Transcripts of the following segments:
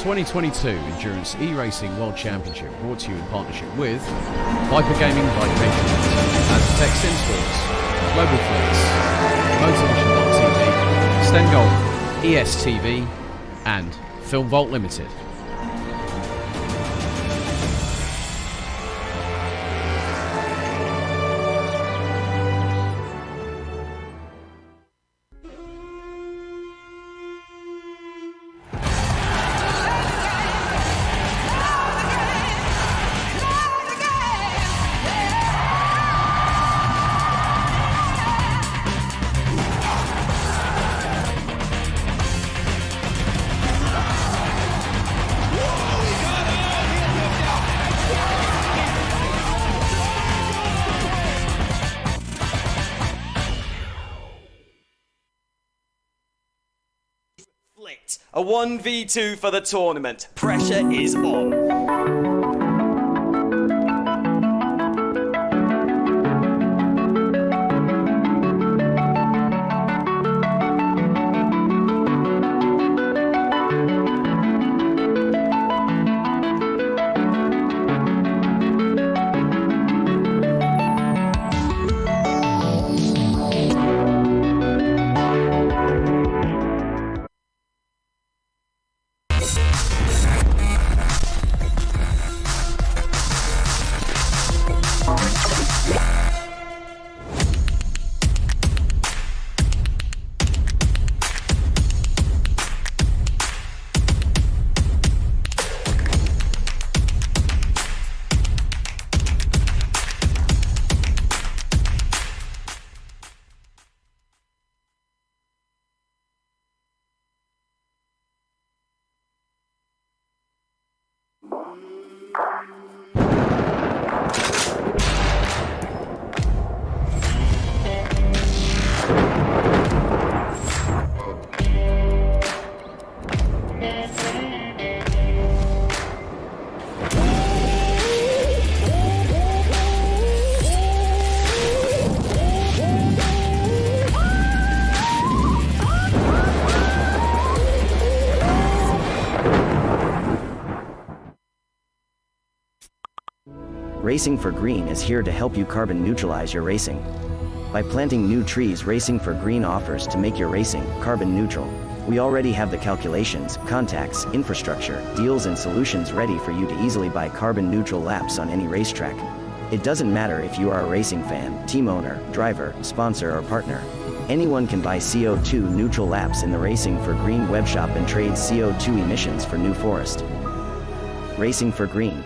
2022 Endurance E-Racing World Championship brought to you in partnership with Viper Gaming by Patriots, Aztec Sim Sports, Global Flex, Motorvision.tv, Stengol, ESTV and Film Vault Limited. A 1v2 for the tournament. Pressure is on. Racing for Green is here to help you carbon neutralize your racing. By planting new trees, Racing for Green offers to make your racing carbon neutral. We already have the calculations, contacts, infrastructure, deals and solutions ready for you to easily buy carbon neutral laps on any racetrack. It doesn't matter if you are a racing fan, team owner, driver, sponsor or partner. Anyone can buy CO2 neutral laps in the Racing for Green webshop and trade CO2 emissions for New Forest. Racing for Green.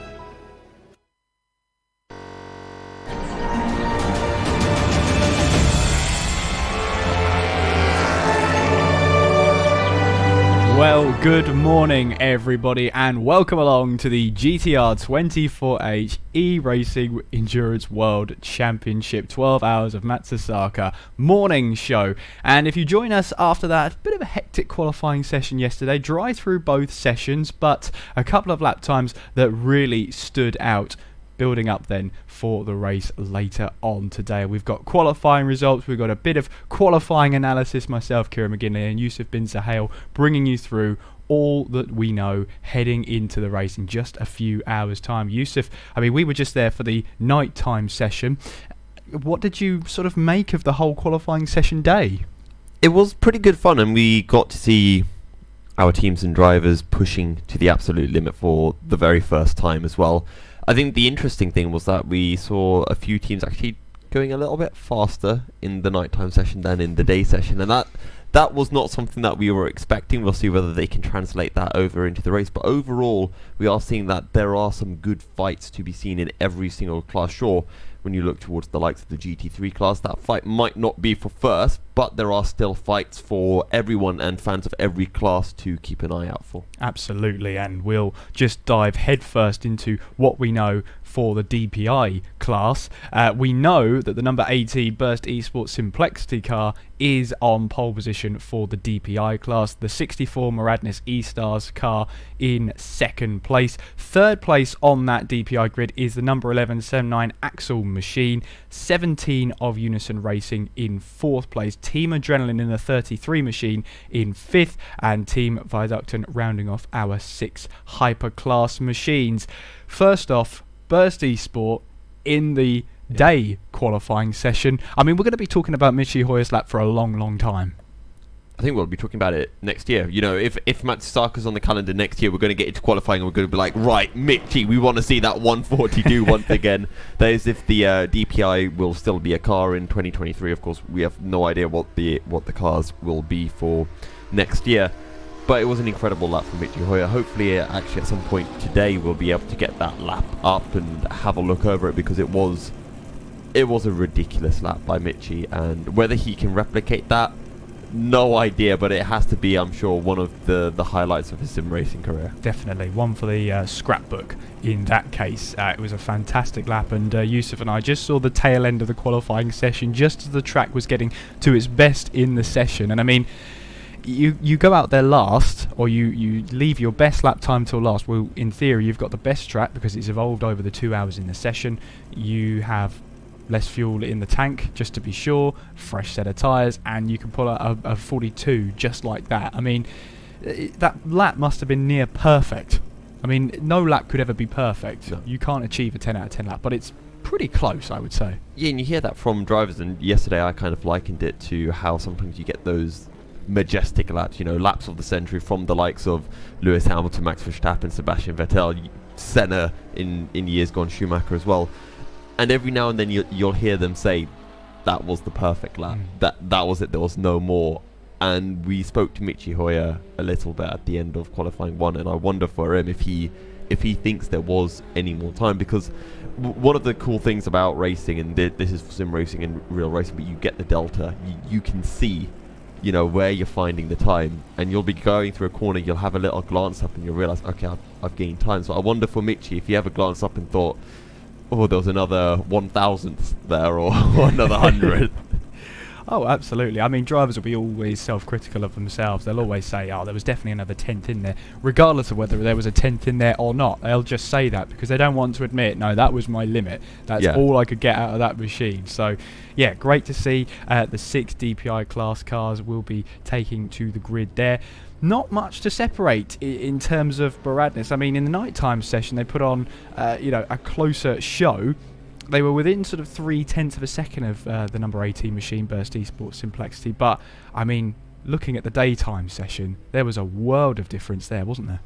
Well, good morning everybody and welcome along to the GTR24H E-Racing Endurance World Championship 12 Hours of Matsusaka morning show. And if you join us after that, bit of a hectic qualifying session yesterday, dry through both sessions, but a couple of lap times that really stood out. Building up then for the race later on today. We've got qualifying results, we've got a bit of qualifying analysis, myself, Kieran McGinley and Yusuf bin Sahel bringing you through all that we know heading into the race in just a few hours time. Yusuf, I mean, we were just there for the nighttime session. What did you sort of make of the whole qualifying session day? It was pretty good fun and we got to see our teams and drivers pushing to the absolute limit for the very first time as well. I think the interesting thing was that we saw a few teams actually going a little bit faster in the nighttime session than in the day session, and that was not something that we were expecting. We'll see whether they can translate that over into the race, but overall we are seeing that there are some good fights to be seen in every single class. Sure, when you look towards the likes of the GT3 class, that fight might not be for first, but there are still fights for everyone and fans of every class to keep an eye out for. Absolutely, and we'll just dive headfirst into what we know for the DPI class. We know that the number 80 Burst Esports Simplexity car is on pole position for the DPI class. The 64 Maradnis E-Stars car in second place. Third place on that DPI grid is the number 11 79 Axle machine. 17 of Unison Racing in fourth place. Team Adrenaline in the 33 machine in fifth, and Team Viaductant rounding off our 6 hyperclass machines. First off, Burst Esport in the day qualifying session. I mean, we're going to be talking about Michi Hoyer's lap for a long time. I think we'll be talking about it next year. You know, if Matsusaka's on the calendar next year, we're going to get into qualifying and we're going to be like, right, Michi, we want to see that 142 once again. That is if the DPI will still be a car in 2023. Of course, we have no idea what the cars will be for next year. But it was an incredible lap from Michi Hoyer. Hopefully, actually, at some point today, we'll be able to get that lap up and have a look over it, because it was a ridiculous lap by Michi, and whether he can replicate that, no idea, but it has to be, I'm sure, one of the highlights of his sim racing career. Definitely one for the scrapbook in that case. It was a fantastic lap, and Yusuf and I just saw the tail end of the qualifying session just as the track was getting to its best in the session. And I mean, you go out there last, or you leave your best lap time till last. Well, in theory, you've got the best track because it's evolved over the 2 hours in the session. You have less fuel in the tank, just to be sure, fresh set of tyres, and you can pull out a 42 just like that. I mean, that lap must have been near perfect. I mean, no lap could ever be perfect. No. You can't achieve a 10 out of 10 lap, but it's pretty close, I would say. Yeah, and you hear that from drivers, and yesterday I kind of likened it to how sometimes you get those majestic laps, you know, laps of the century from the likes of Lewis Hamilton, Max Verstappen, Sebastian Vettel, Senna in years gone, Schumacher as well. And every now and then you'll hear them say, that was the perfect lap. That was it. There was no more. And we spoke to Michi Hoyer a little bit at the end of qualifying one, and I wonder for him if he thinks there was any more time, because one of the cool things about racing, and this is for sim racing and real racing, but you get the delta. You can see, you know, where you're finding the time, and you'll be going through a corner, you'll have a little glance up and you'll realise, okay, I've gained time. So I wonder for Michi if he ever glanced up and thought, oh, there was another 1,000th there, or another 100th. Oh, absolutely. I mean, drivers will be always self-critical of themselves. They'll always say, oh, there was definitely another 10th in there, regardless of whether there was a 10th in there or not. They'll just say that because they don't want to admit, no, that was my limit. That's all I could get out of that machine. So, yeah, great to see the 6 DPI class cars will be taking to the grid there. Not much to separate in terms of Maradnis. I mean, in the nighttime session, they put on, a closer show. They were within sort of 0.3 of a second of the number 18 machine, Burst Esports Simplexity. But, I mean, looking at the daytime session, there was a world of difference there, wasn't there?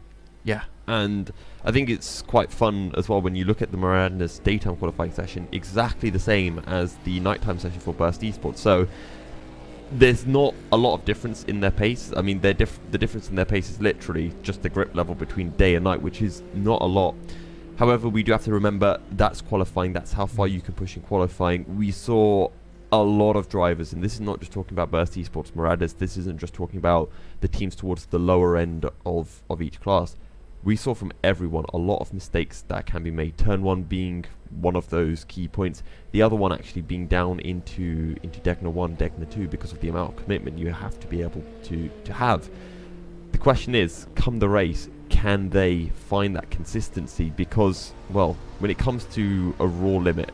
Yeah, and I think it's quite fun as well when you look at the Maradnis daytime qualifying session, exactly the same as the nighttime session for Burst Esports. So there's not a lot of difference in their pace. I mean, the difference in their pace is literally just the grip level between day and night, which is not a lot. However, we do have to remember that's qualifying. That's how far you can push in qualifying. We saw a lot of drivers, and this is not just talking about Burst Esports Maradnis. This isn't just talking about the teams towards the lower end of each class. We saw from everyone a lot of mistakes that can be made. Turn 1 being one of those key points. The other one actually being down into Degna 1, Degna 2 because of the amount of commitment you have to be able to have. The question is, come the race, can they find that consistency? Because, well, when it comes to a raw limit,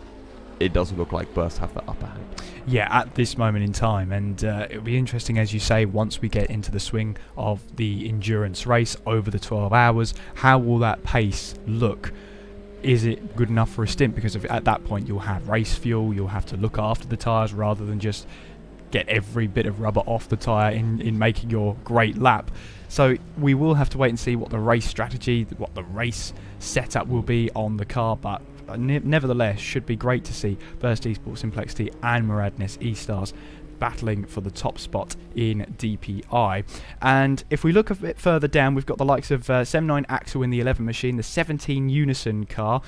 it doesn't look like Burst have the upper hand. Yeah, at this moment in time, and it'll be interesting, as you say, once we get into the swing of the endurance race over the 12 hours, how will that pace look? Is it good enough for a stint? Because at that point you'll have race fuel, you'll have to look after the tyres rather than just get every bit of rubber off the tyre in making your great lap. So we will have to wait and see what the race strategy, what the race setup will be on the car, but nevertheless, should be great to see Burst Esports Simplexity and Maradnis E-Stars battling for the top spot in DPI. And if we look a bit further down, we've got the likes of 79 Axel in the 11 machine, the 17 Unison car.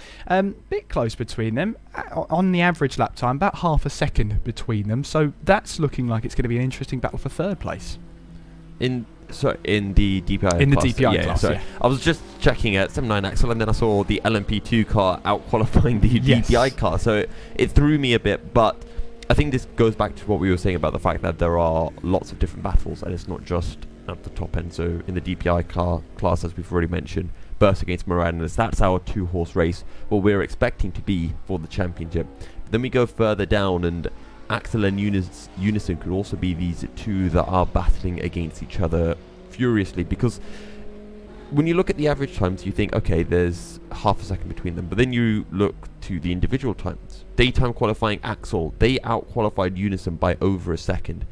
Bit close between them. On the average lap time, about half a second between them. So that's looking like it's going to be an interesting battle for third place. In the DPI in the class. DPI class, yeah. I was just checking at 79 Axel, and then I saw the LMP2 car out qualifying the DPI car, so it threw me a bit. But I think this goes back to what we were saying about the fact that there are lots of different battles, and it's not just at the top end. So in the DPI class, as we've already mentioned, Burst against Moranis, that's our 2-horse race, what we're expecting to be for the championship. But then we go further down, and Axel and Unison could also be these two that are battling against each other furiously, because when you look at the average times, you think, okay, there's half a second between them, but then you look to the individual times. Daytime qualifying Axel, they out-qualified Unison by over a second.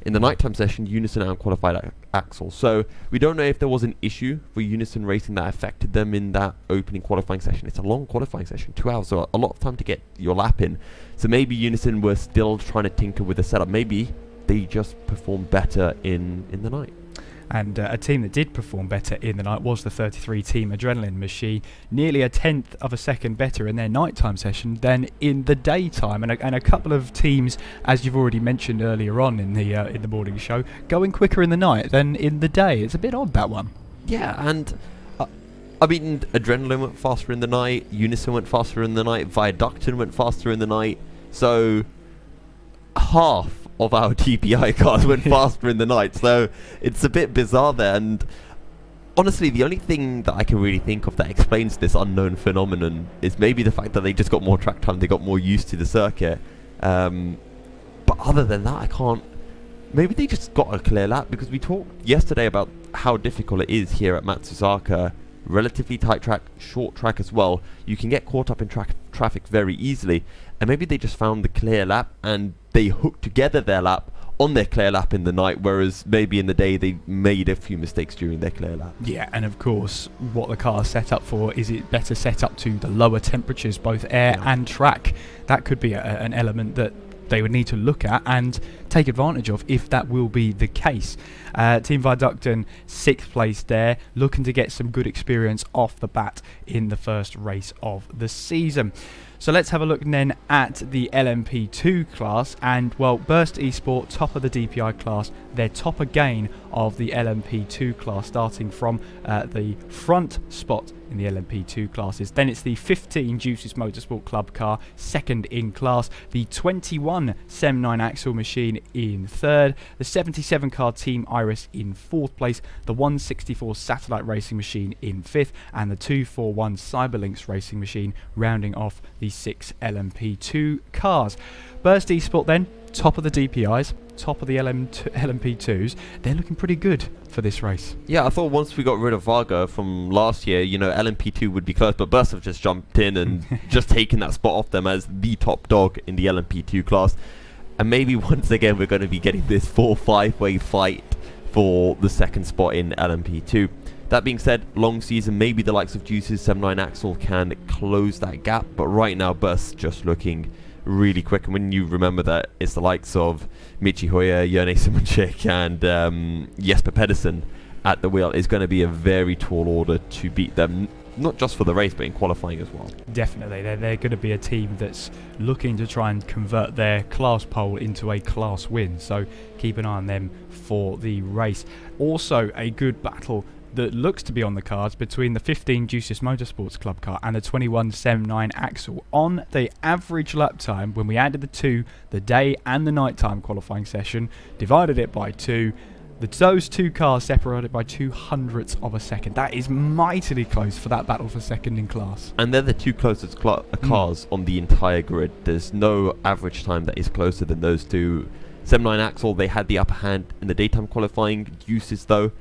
In the nighttime session, Unison out-qualified Axel. So we don't know if there was an issue for Unison Racing that affected them in that opening qualifying session. It's a long qualifying session, 2 hours, so a lot of time to get your lap in. So maybe Unison were still trying to tinker with the setup. Maybe they just performed better in the night. And a team that did perform better in the night was the 33 Team Adrenaline Machine, nearly a tenth of a second better in their nighttime session than in the daytime. And a couple of teams, as you've already mentioned earlier on in the morning show, going quicker in the night than in the day. It's a bit odd, that one. Yeah, and I mean, Adrenaline went faster in the night, Unison went faster in the night, Viaductin went faster in the night. So half of our DPI cars went faster in the night, so it's a bit bizarre there. And honestly, the only thing that I can really think of that explains this unknown phenomenon is maybe the fact that they just got more track time, they got more used to the circuit. But other than that, I can't. Maybe they just got a clear lap, because we talked yesterday about how difficult it is here at Matsusaka. Relatively tight track, short track as well. You can get caught up in traffic very easily, and maybe they just found the clear lap and they hooked together their lap on their clear lap in the night, whereas maybe in the day they made a few mistakes during their clear lap. Yeah, and of course, what the car is set up for is it better set up to the lower temperatures, both air and track. That could be an element that they would need to look at and take advantage of if that will be the case. Team Viaductin, 6th place there, looking to get some good experience off the bat in the first race of the season. So let's have a look then at the LMP2 class, and well, Burst Esport, top of the DPI class, their top again of the LMP2 class, starting from the front spot in the LMP2 classes. Then it's the 15 Juices Motorsport Club car, second in class, the 21 Sem9 Axle machine in third, the 77 car Team Iris in fourth place, the 164 Satellite Racing machine in fifth, and the 241 Cyberlinks Racing machine rounding off the 6 LMP2 cars. Burst Esport then, top of the DPIs, top of the LMP2s. They're looking pretty good for this race. Yeah, I thought once we got rid of Varga from last year, you know, LMP2 would be close, but Burst have just jumped in and just taken that spot off them as the top dog in the LMP2 class. And maybe once again we're going to be getting this 4-5 way fight for the second spot in LMP2. That being said, long season, maybe the likes of Juice's Sem9 Axle can close that gap, but right now Burst's just looking really quick. And when you remember that it's the likes of Michi Hoyer, Jone Simonchik and Jesper Pedersen at the wheel, is going to be a very tall order to beat them, not just for the race but in qualifying as well. Definitely, they're going to be a team that's looking to try and convert their class pole into a class win, so keep an eye on them for the race. Also a good battle that looks to be on the cards between the 15 Juices Motorsports Club car and the 21 Sem9 Axle. On the average lap time, when we added the day and the nighttime qualifying session, divided it by 2, those two cars separated by 0.02 of a second. That is mightily close for that battle for second in class. And they're the two closest cars on the entire grid. There's no average time that is closer than those two. Sem9 Axle, they had the upper hand in the daytime qualifying. Juices, though,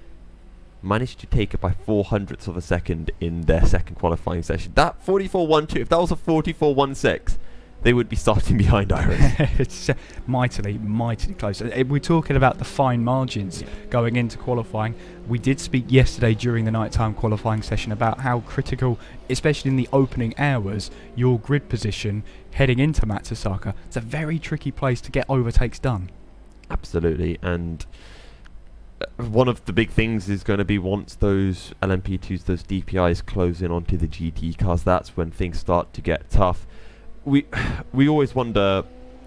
managed to take it by 0.04 of a second in their second qualifying session. That 44.12, if that was a 44.16, they would be starting behind Iris. It's mightily close. We're talking about the fine margins going into qualifying. We did speak yesterday during the nighttime qualifying session about how critical, especially in the opening hours, your grid position heading into Matsusaka. It's a very tricky place to get overtakes done. Absolutely, and one of the big things is going to be once those LMP2s, those DPIs close in onto the GT cars, that's when things start to get tough. We always wonder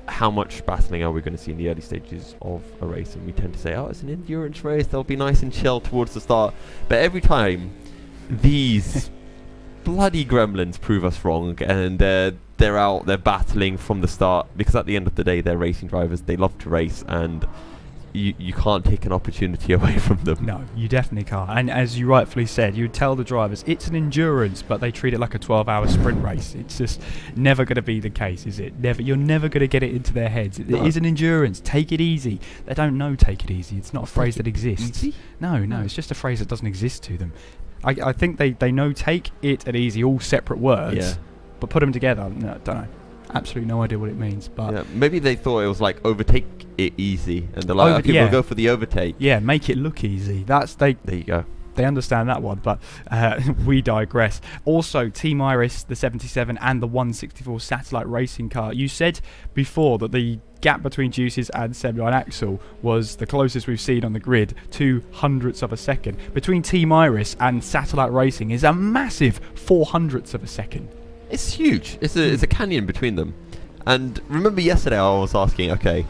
how much battling are we going to see in the early stages of a race, and we tend to say, oh, it's an endurance race, they'll be nice and chill towards the start. But every time these bloody gremlins prove us wrong, and they're out, they're battling from the start, because at the end of the day, they're racing drivers. They love to race, and you can't take an opportunity away from them. No, you definitely can't. And as you rightfully said, you would tell the drivers it's an endurance, but they treat it like a 12-hour sprint race. It's just never going to be the case, is it? Never. You're never going to get it into their heads. It is an endurance. Take it easy. They don't know take it easy. It's not a phrase that exists. Easy? No, it's just a phrase that doesn't exist to them. I think they know take it and easy, all separate words, Yeah. but put them together, no, don't know. Absolutely no idea what it means. But Yeah, maybe they thought it was like overtake it easy, and they're like, okay, we'll go for the overtake. yeah, make it look easy. There you go. They understand that one, but we digress. Also, Team Iris, the 77 and the 164 satellite racing car. You said before that the gap between Juices and Semi and Axel was the closest we've seen on the grid, 0.02 of a second. Between Team Iris and satellite racing is a massive 0.04 of a second. It's huge. It's a canyon between them. And remember yesterday I was asking, okay,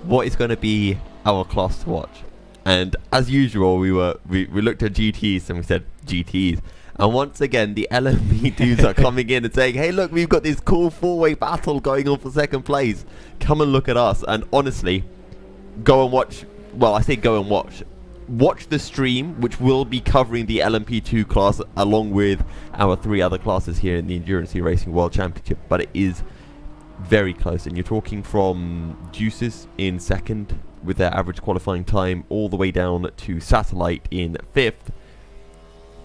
what is going to be our class to watch? And as usual, we looked at GTs and we said GTs. And once again, the LMP dudes are coming in and saying, hey, look, we've got this cool four-way battle going on for second place. Come and look at us. And honestly, go and watch. Well, I say go and watch. Watch the stream, which will be covering the LMP2 class along with our 3 other classes here in the Endurance Racing World Championship. But it is very close, and you're talking from Juices in second with their average qualifying time all the way down to Satellite in 5th,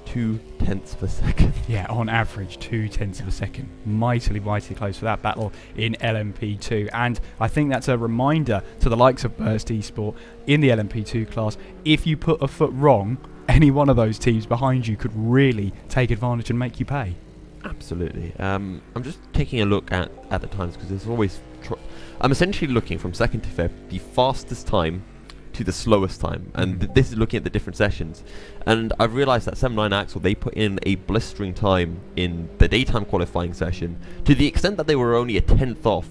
0.2 of a second. Yeah, on average, 0.2 of a second. Mightily close for that battle in LMP2. And I think that's a reminder to the likes of Burst Esport in the LMP2 class. If you put a foot wrong, any one of those teams behind you could really take advantage and make you pay. Absolutely. I'm just taking a look at the times, because there's always... I'm essentially looking from 2nd to 5th, the fastest time to the slowest time, and this is looking at the different sessions. And I've realised that 79 Axel, they put in a blistering time in the daytime qualifying session, to the extent that they were only a 10th off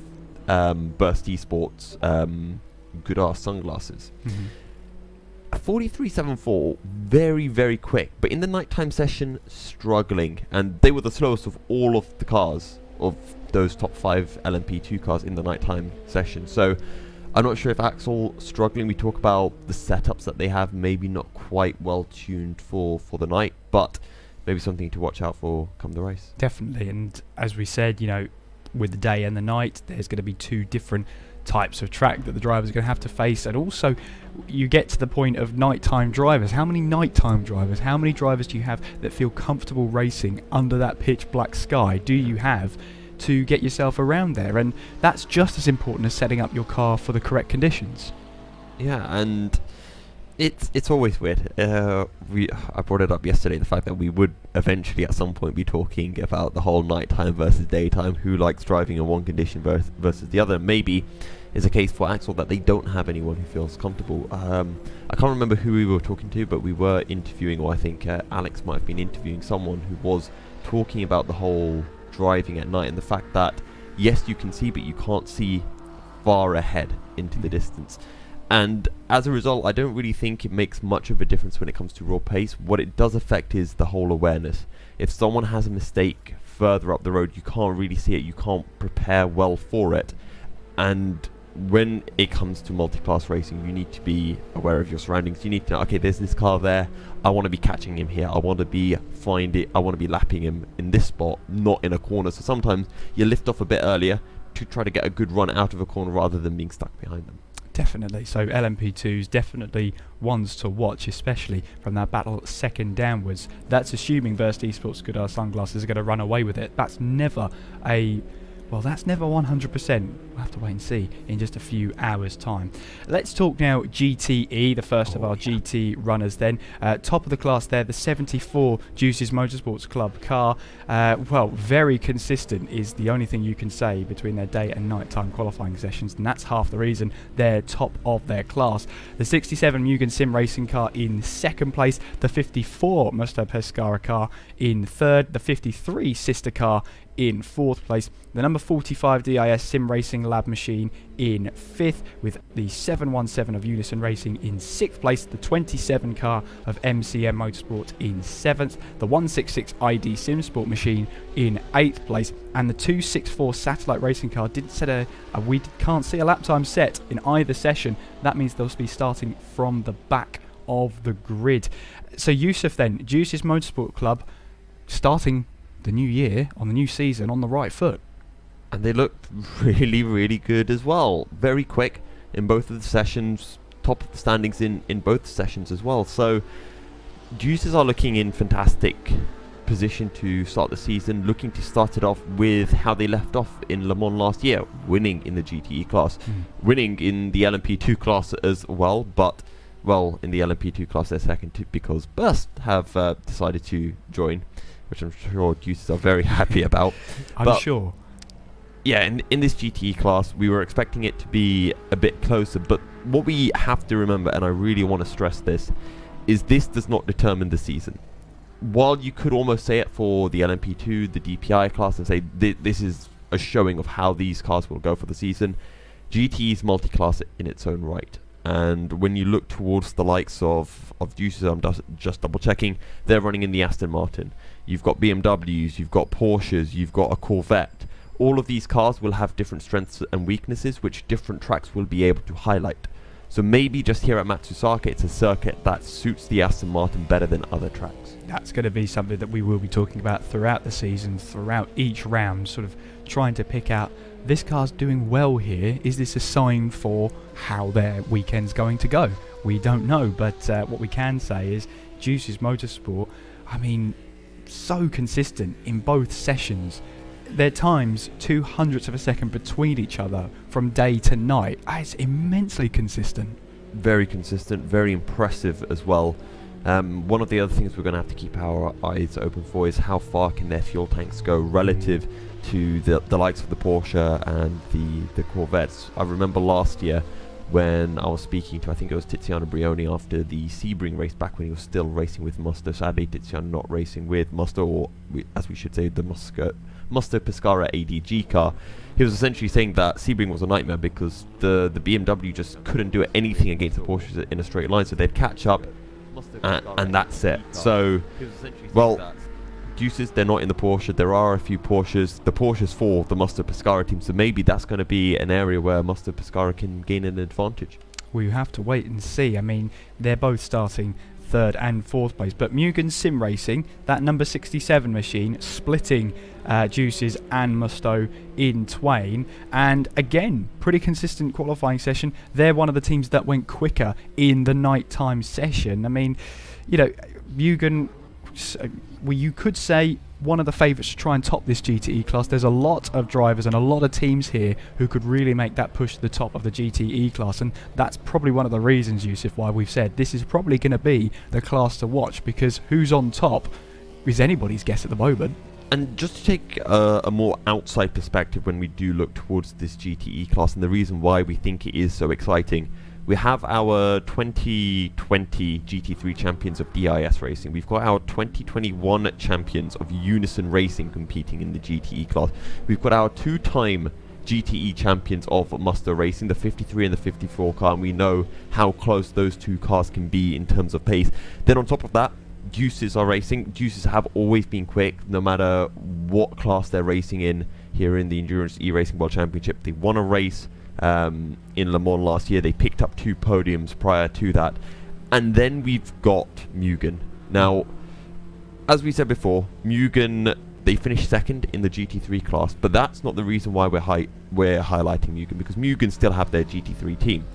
Burst Esports good ass sunglasses. 43.74, very, very quick, but in the nighttime session, struggling, and they were the slowest of all of the cars, of those top 5 LMP2 cars in the nighttime session. So I'm not sure if Axel struggling. We talk about the setups that they have, maybe not quite well tuned for the night, but maybe something to watch out for come the race. Definitely, and as we said, with the day and the night, there's going to be 2 different types of track that the drivers are going to have to face. And also, you get to the point of nighttime drivers. How many nighttime drivers, how many drivers do you have that feel comfortable racing under that pitch black sky do you have to get yourself around there? And that's just as important as setting up your car for the correct conditions. Yeah, and it's always weird. I brought it up yesterday, the fact that we would eventually at some point be talking about the whole nighttime versus daytime, who likes driving in one condition versus the other. Maybe is a case for Axel that they don't have anyone who feels comfortable. I can't remember who we were talking to, but we were interviewing, or I think Alex might have been interviewing someone who was talking about the whole driving at night and the fact that yes, you can see, but you can't see far ahead into the distance. And as a result, I don't really think it makes much of a difference when it comes to raw pace. What it does affect is the whole awareness. If someone has a mistake further up the road, you can't really see it, you can't prepare well for it. And when it comes to multi-class racing, you need to be aware of your surroundings. You need to know, okay, there's this car there, I want to be catching him here, I want to be lapping him in this spot, not in a corner. So sometimes you lift off a bit earlier to try to get a good run out of a corner rather than being stuck behind them. Definitely. So LMP2's definitely ones to watch, especially from that battle second downwards. That's assuming Burst Esports Good Ass Sunglasses are going to run away with it. That's never 100%. We'll have to wait and see in just a few hours' time. Let's talk now GTE, the first of our GT runners then. Top of the class there, the 74 Juices Motorsports Club car. Very consistent is the only thing you can say between their day and nighttime qualifying sessions, and that's half the reason they're top of their class. The 67 Mugen Sim Racing car in second place, the 54 Mustang Pescara car in third, the 53 sister car in 4th place, the number 45 DIS Sim Racing Lab Machine in 5th, with the 717 of Unison Racing in 6th place, the 27 car of MCM Motorsport in 7th, the 166 ID Sim Sport Machine in 8th place, and the 264 Satellite Racing car didn't set we can't see a lap time set in either session. That means they'll be starting from the back of the grid. So Yusuf then, Juice's Motorsport Club starting the new year, on the new season, on the right foot. And they looked really, really good as well. Very quick in both of the sessions, top of the standings in both sessions as well. So Juices are looking in fantastic position to start the season, looking to start it off with how they left off in Le Mans last year, winning in the GTE class, winning in the LMP2 class as well, but well, in the LMP2 class they're second to, because Burst have decided to join, which I'm sure Juices are very happy about. I'm sure. Yeah, in this GTE class, we were expecting it to be a bit closer, but what we have to remember, and I really want to stress this, is this does not determine the season. While you could almost say it for the LMP2, the DPI class, and say this is a showing of how these cars will go for the season, GTE is multi-class in its own right. And when you look towards the likes of Juices, I'm just double checking, they're running in the Aston Martin. You've got BMWs, you've got Porsches, you've got a Corvette. All of these cars will have different strengths and weaknesses, which different tracks will be able to highlight. So maybe just here at Matsusaka, it's a circuit that suits the Aston Martin better than other tracks. That's going to be something that we will be talking about throughout the season, throughout each round, sort of trying to pick out, this car's doing well here. Is this a sign for how their weekend's going to go? We don't know, but what we can say is Juice's Motorsport, I mean, so consistent in both sessions. Their times 0.02 of a second between each other from day to night. It's immensely consistent. Very consistent, very impressive as well. One of the other things we're going to have to keep our eyes open for is how far can their fuel tanks go relative to the likes of the Porsche and the Corvettes. I remember last year when I was speaking to, I think it was Tiziano Brioni after the Sebring race back when he was still racing with Musto. Sadly, Tiziano not racing with Musto, or as we should say, the Musto Pescara ADG car. He was essentially saying that Sebring was a nightmare because the BMW just couldn't do anything against the Porsches in a straight line, so they'd catch up and that's it. So, well, Juices, they're not in the Porsche. There are a few Porsches. The Porsches for the Musto Pescara team, so maybe that's going to be an area where Musto Pescara can gain an advantage. We have to wait and see. I mean, they're both starting 3rd and 4th place, but Mugen Sim Racing, that number 67 machine, splitting Juices and Musto in twain, and again, pretty consistent qualifying session. They're one of the teams that went quicker in the nighttime session. I mean, you know, Mugen, well, you could say one of the favourites to try and top this GTE class. There's a lot of drivers and a lot of teams here who could really make that push to the top of the GTE class, and that's probably one of the reasons, Yusuf, why we've said this is probably going to be the class to watch, because who's on top is anybody's guess at the moment. And just to take a more outside perspective when we do look towards this GTE class, and the reason why we think it is so exciting, we have our 2020 GT3 champions of DIS racing. We've got our 2021 champions of Unison Racing competing in the GTE class. We've got our 2-time GTE champions of Musto Racing, the 53 and the 54 car, and we know how close those two cars can be in terms of pace. Then on top of that, Juices are racing. Juices have always been quick, no matter what class they're racing in here in the Endurance E-Racing World Championship. They won a race in Le Mans last year. They picked up 2 podiums prior to that. And then we've got Mugen. Now, as we said before, Mugen, they finished 2nd in the GT3 class, but that's not the reason why we're highlighting Mugen, because Mugen still have their GT3 team.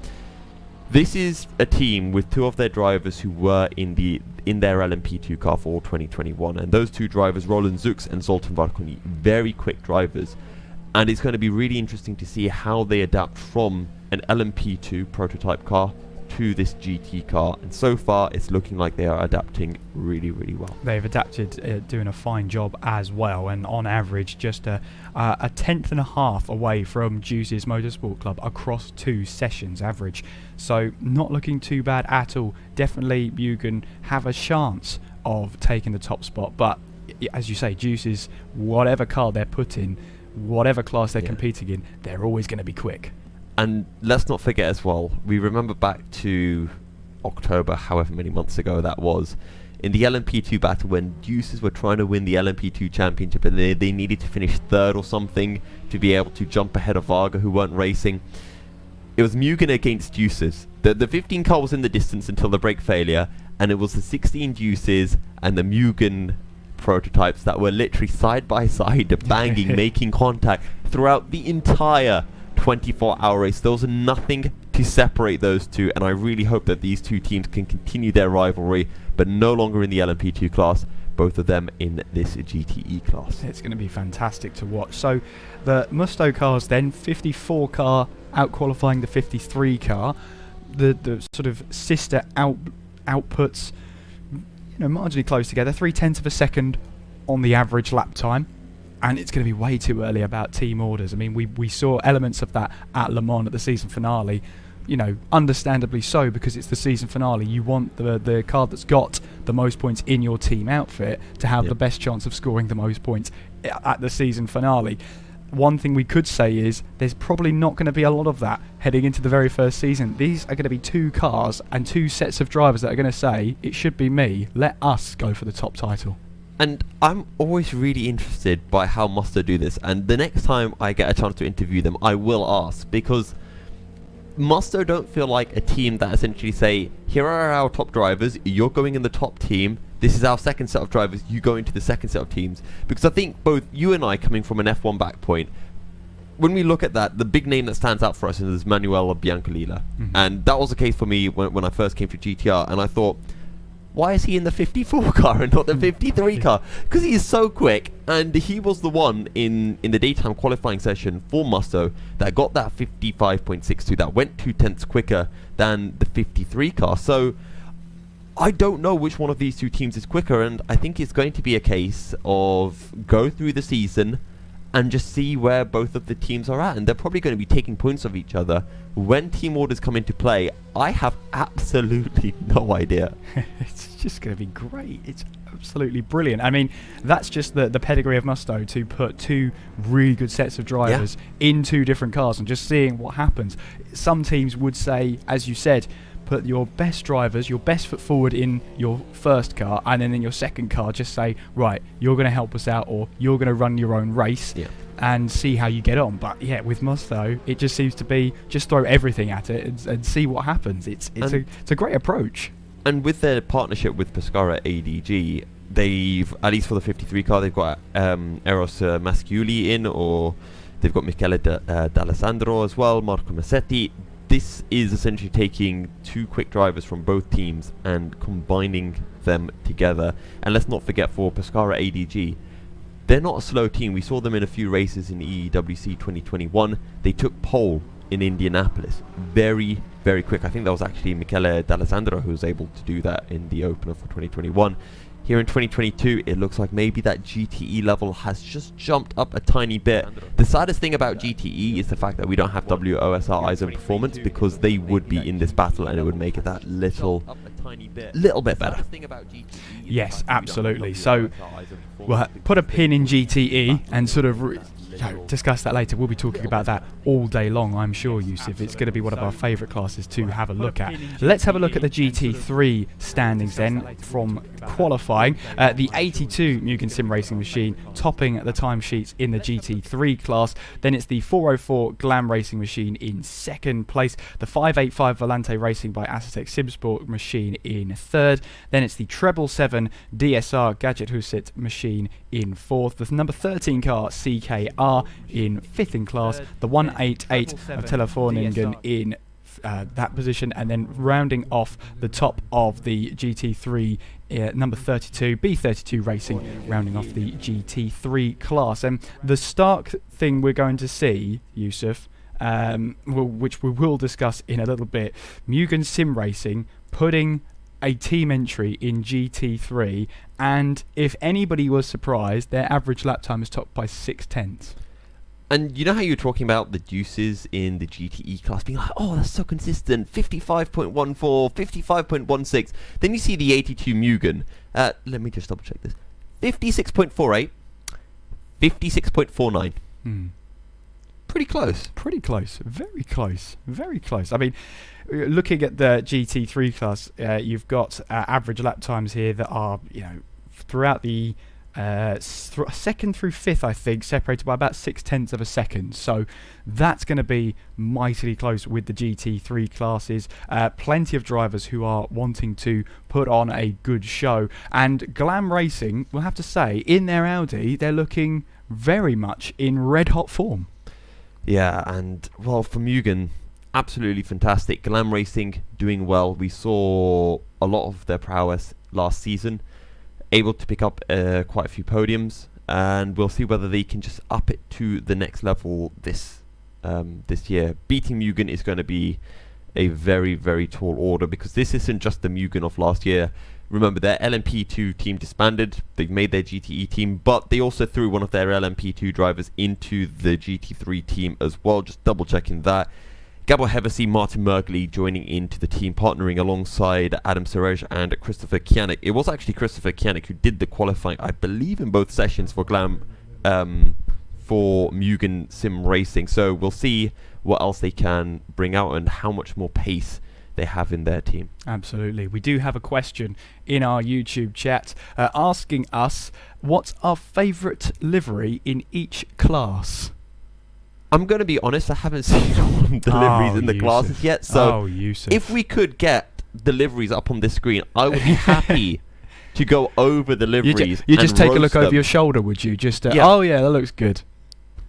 This is a team with 2 of their drivers who were in their LMP2 car for 2021, and those 2 drivers, Roland Zux and Zoltan Varkoni, very quick drivers, and it's going to be really interesting to see how they adapt from an LMP2 prototype car to this GT car, and so far it's looking like they are adapting really, really well. They've adapted, doing a fine job as well, and on average just a 1/10 and a half away from Juice's Motorsport Club across 2 sessions average, so not looking too bad at all. Definitely Mugen have a chance of taking the top spot, but as you say, Juices, whatever car they're put in, whatever class they're competing in, they're always going to be quick. And let's not forget as well, we remember back to October, however many months ago that was, in the LMP2 battle when Juices were trying to win the LMP2 championship and they needed to finish third or something to be able to jump ahead of Varga, who weren't racing. It was Mugen against Juices. The 15 car was in the distance until the brake failure, and it was the 16 Juices and the Mugen prototypes that were literally side by side, banging, making contact throughout the entire 24-hour race. There was nothing to separate those two, and I really hope that these two teams can continue their rivalry, but no longer in the LMP2 class, both of them in this GTE class. It's going to be fantastic to watch. So the Musto cars then, 54 car out-qualifying the 53 car. The sort of sister outputs, marginally close together, 0.3 of a second on the average lap time. And it's going to be way too early about team orders. I mean, we saw elements of that at Le Mans at the season finale, understandably so, because it's the season finale. You want the car that's got the most points in your team outfit to have the best chance of scoring the most points at the season finale. One thing we could say is there's probably not going to be a lot of that heading into the very first season. These are going to be two cars and two sets of drivers that are going to say, it should be me, let us go for the top title. And I'm always really interested by how Musto do this, and the next time I get a chance to interview them, I will ask, because Musto don't feel like a team that essentially say, here are our top drivers, you're going in the top team, this is our second set of drivers, you go into the second set of teams. Because I think both you and I, coming from an F1 back point, when we look at that, the big name that stands out for us is Manuel Biancalila. And that was the case for me when I first came to GTR, and I thought, why is he in the 54 car and not the 53 car? Because he is so quick, and he was the one in the daytime qualifying session for Musto that got that 55.62, that went 0.2 quicker than the 53 car. So I don't know which one of these two teams is quicker, and I think it's going to be a case of go through the season and just see where both of the teams are at, and they're probably going to be taking points of each other. When team orders come into play, I have absolutely no idea. It's just going to be great. It's absolutely brilliant. I mean, that's just the pedigree of Musto, to put two really good sets of drivers in two different cars and just seeing what happens. Some teams would say, as you said, put your best drivers, your best foot forward in your first car, and then in your second car just say, right, you're going to help us out, or you're going to run your own race and see how you get on. But yeah, with Musto, it just seems to be just throw everything at it and see what happens. It's a great approach. And with their partnership with Pescara ADG, they've, at least for the 53 car, they've got Eros Masciuli in, or they've got Michele D'Alessandro as well, Marco Massetti. This is essentially taking two quick drivers from both teams and combining them together. And let's not forget, for Pescara ADG, they're not a slow team. We saw them in a few races in EEWC 2021. They took pole in Indianapolis. Very, very quick. I think that was actually Michele D'Alessandro who was able to do that in the opener for 2021. Here in 2022, it looks like maybe that GTE level has just jumped up a tiny bit. The saddest thing about GTE is the fact that we don't have WOSR eyes on performance, because they would be in this battle and it would make it that little bit better. Yes, absolutely. So we'll put a pin in GTE and sort of discuss that later. We'll be talking about that all day long, I'm sure, Yusuf. It's going to be one of our favourite classes to have a look at. Let's have a look at the GT3 standings then from qualifying. The 82 Mugen Sim Racing machine topping the timesheets in the GT3 class. Then it's the 404 Glam Racing machine in second place. The 585 Volante Racing by Assetec Simsport machine in third. Then it's the 777 DSR Gadget Husit machine in fourth. The number 13 car CKR in fifth in class. The 188 of Telefoningen in that position, and then rounding off the top of the GT3 number 32 B32 Racing, rounding off the GT3 class. And the stark thing we're going to see, Yusuf, which we will discuss in a little bit, Mugen Sim Racing putting a team entry in GT3, and if anybody was surprised, their average lap time is topped by 0.6. And you know how you were talking about the deuces in the GTE class being like, oh, that's so consistent, 55.14, 55.16. Then you see the 82 Mugen, let me just double check this, 56.48, 56.49. Pretty close. Pretty close. Very close. Very close. I mean, looking at the GT3 class, you've got average lap times here that are, throughout the second through fifth, I think, separated by about 0.6 of a second. So that's going to be mightily close with the GT3 classes. Plenty of drivers who are wanting to put on a good show. And Glam Racing, we'll have to say, in their Audi, they're looking very much in red-hot form. Yeah, and, well, for Mugen, absolutely fantastic. Glam Racing doing well. We saw a lot of their prowess last season, able to pick up quite a few podiums, and we'll see whether they can just up it to the next level this year. Beating Mugen is going to be a very, very tall order, because this isn't just the Mugen of last year. Remember, their LMP2 team disbanded. They've made their GTE team, but they also threw one of their LMP2 drivers into the GT3 team as well. Just double checking that. Gabor Hevesi, Martin Merkley joining into the team, partnering alongside Adam Surej and Christopher Kianik. It was actually Christopher Kianik who did the qualifying, I believe, in both sessions for Glam, for Mugen Sim Racing. So we'll see what else they can bring out and how much more pace they have in their team. Absolutely. We do have a question in our YouTube chat asking us what's our favourite livery in each class. I'm going to be honest, I haven't seen all the liveries in the classes yet, so if we could get the liveries up on this screen, I would be happy to go over the liveries. You just take a look them. over your shoulder, would you? Just yeah. Oh yeah, that looks good.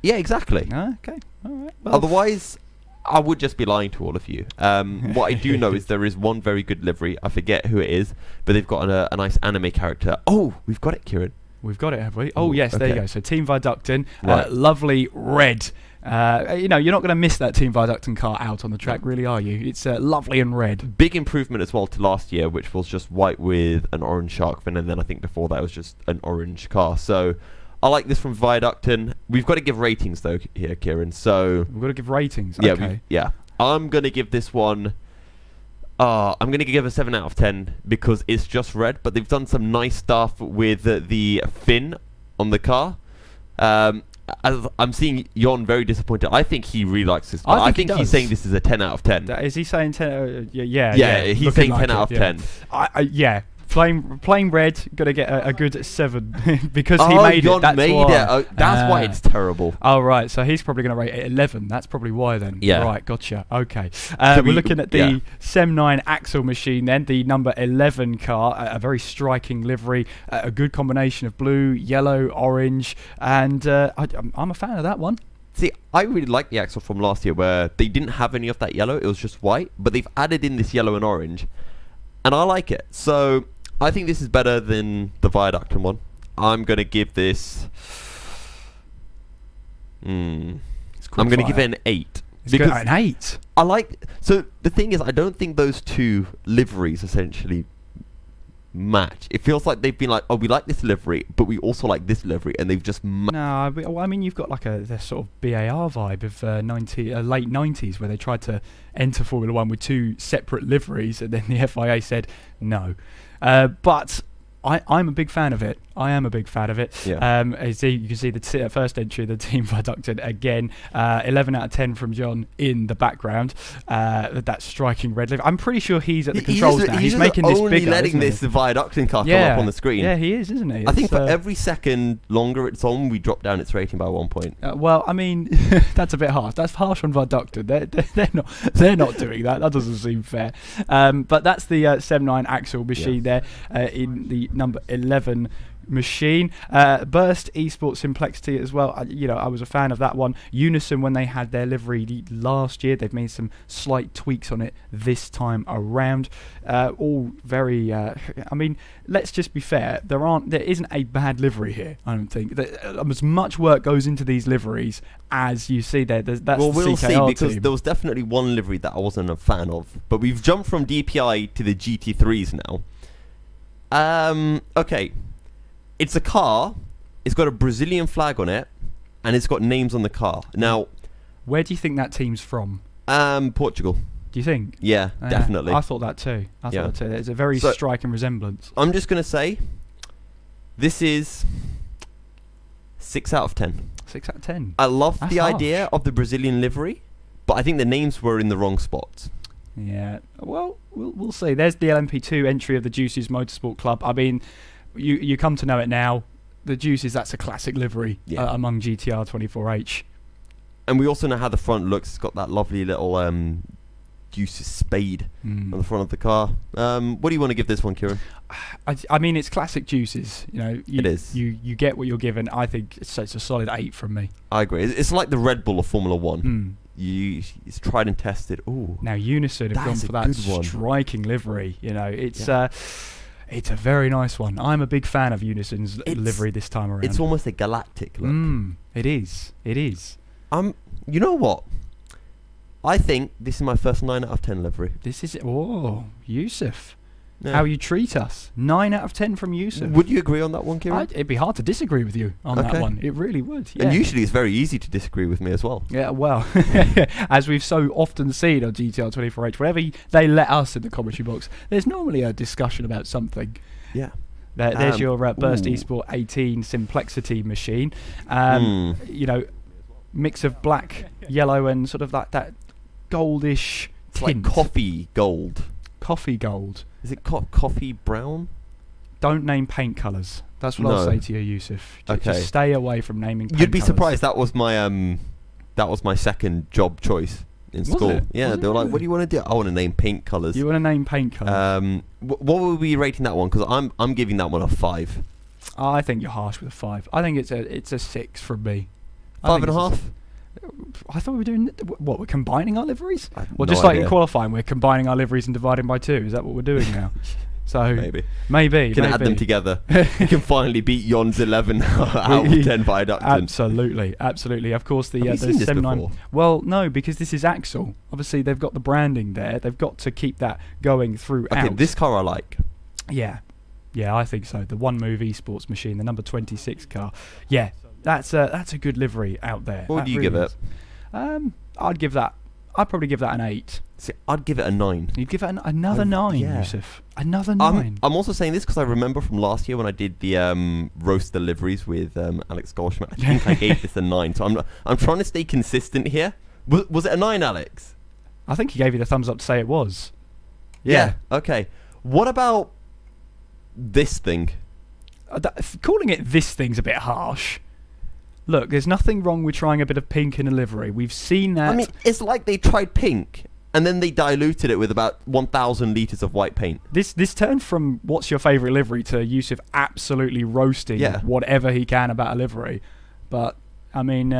Yeah, exactly. Okay, all right. Well. Otherwise, I would just be lying to all of you. What I do know is there is one very good livery. I forget who it is, but they've got a nice anime character. Oh, we've got it, Kieran. We've got it, have we? Oh yes, there you go. So Team Viducton, right. Lovely red. You're not going to miss that Team Viducton car out on the track, really, are you? It's lovely and red. Big improvement as well to last year, which was just white with an orange shark fin, and then I think before that was just an orange car. So I like this from Viducton. We've got to give ratings though here, Kieran. So we've got to give ratings. Yeah, okay. I'm going to give this one. I'm going to give a 7 out of 10 because it's just red, but they've done some nice stuff with the fin on the car. As I'm seeing Jon very disappointed. I think he really likes this car. I think he's saying this is a 10 out of 10. Is he saying 10? Yeah, he's saying 10 out of 10. Yeah. Plain red, gonna get a good 7 because he made Jon it. That's made why. it. That's why it's terrible. Oh right, so he's probably gonna rate it 11. That's probably why then. Yeah. Right, gotcha. Okay. We're looking at the Sem 9 axle machine then, the number 11 car, a very striking livery, a good combination of blue, yellow, orange, and I'm a fan of that one. See, I really like the axle from last year where they didn't have any of that yellow. It was just white, but they've added in this yellow and orange, and I like it. So I think this is better than the Viducton one. I'm going to give this... I'm going to give it an 8. Because an 8? I like... So the thing is, I don't think those two liveries essentially match. It feels like they've been like, oh, we like this livery, but we also like this livery, and they've just... No, I mean, you've got like the sort of BAR vibe of late 90s where they tried to enter Formula 1 with two separate liveries, and then the FIA said no. But I'm a big fan of it. I am a big fan of it. Yeah. You can see the first entry of the Team Viducton again. 11 out of 10 from Jon in the background. That striking red livery. I'm pretty sure he's at the controls now. He's making this bigger. He's only letting this Viducton car come up on the screen. Yeah, he is, isn't he? I think for every second longer it's on, we drop down its rating by 1 point. Well, I mean, that's a bit harsh. That's harsh on Viducton. They're not doing that. That doesn't seem fair. But that's the Sem 9 axle machine there in the number 11 machine. Burst Esports Simplexity as well. I was a fan of that one. Unison, when they had their livery last year, they've made some slight tweaks on it this time around. All very I mean, let's just be fair, there isn't a bad livery here. I don't think as much work goes into these liveries as you see there. We'll see, because there was definitely one livery that I wasn't a fan of, but we've jumped from DPI to the GT3s now. Okay. It's a car, it's got a Brazilian flag on it, and it's got names on the car. Now... Where do you think that team's from? Portugal. Do you think? Yeah, definitely. I thought that too. There's a very striking resemblance. I'm just going to say, This is 6 out of 10. 6 out of 10. I love That's the harsh. idea of the Brazilian livery, but I think the names were in the wrong spots. Yeah. Well, we'll see. There's the LMP2 entry of the Juices Motorsport Club. I mean, you come to know it now. The Juices, that's a classic livery among GTR24H. And we also know how the front looks. It's got that lovely little Juices spade on the front of the car. What do you want to give this one, Kieran? I mean, it's classic Juices. You know, It is. You get what you're given. I think it's a solid 8 from me. I agree. It's like the Red Bull of Formula One. It's tried and tested. Ooh. Now Unison have gone That's for a that good one. striking livery. You know, it's a very nice one. I'm a big fan of Unison's livery this time around. It's almost a galactic look. It is. It is. You know what? I think this is my first 9 out of 10 livery. This is Yusuf. Yeah. How you treat us. 9 out of 10 from Yusuf. Would you agree on that one, Kieran? It'd be hard to disagree with you on that one. It really would. Yeah. And usually it's very easy to disagree with me as well. Yeah, well, as we've so often seen on GTR24H, whenever they let us in the commentary box, there's normally a discussion about something. Yeah. There's your Burst Esport 18 Simplexity machine. You know, mix of black, yellow, and sort of that goldish It's tint. like coffee gold. Coffee gold. Is it coffee brown? Don't name paint colours. That's what I'll say to you, Yusuf. Okay. Just stay away from naming paint You'd be colours. surprised. That was my second job choice in Was school. it? Yeah, Was they were it like, really? "What do you want to do?" I want to name paint colours. You want to name paint colours? What were we rating that one? Because I'm giving that one a 5. I think you're harsh with a 5. I think it's a 6 from me. I 5 think and a it's half. I thought we were doing what? We're combining our liveries? I have Well, no just like in idea. qualifying, we're combining our liveries and dividing by 2. Is that what we're doing now? So Maybe. You can add maybe. them together. You can finally beat Jon's 11 out of 10 by deduction. Absolutely. Of course, Have you seen this 7-9. before? Well, no, because this is Axel. Obviously, they've got the branding there. They've got to keep that going throughout. Okay, this car I like. Yeah, I think so. The One Move Esports machine, the number 26 car. Yeah, that's a good livery out there. What would you give it? I'd probably give that an 8. See, I'd give it a 9. You'd give it another 9, yeah. Yusuf. Another 9. I'm also saying this because I remember from last year when I did the roast deliveries with Alex Goldschmidt. I think I gave this a 9. So I'm trying to stay consistent here. Was it a 9, Alex? I think he gave you the thumbs up to say it was. Yeah. Okay. What about this thing? Calling it this thing's a bit harsh. Look, there's nothing wrong with trying a bit of pink in a livery. We've seen that. I mean, it's like they tried pink and then they diluted it with about 1,000 litres of white paint. This turned from what's your favourite livery to Yusuf absolutely roasting whatever he can about a livery. But I mean,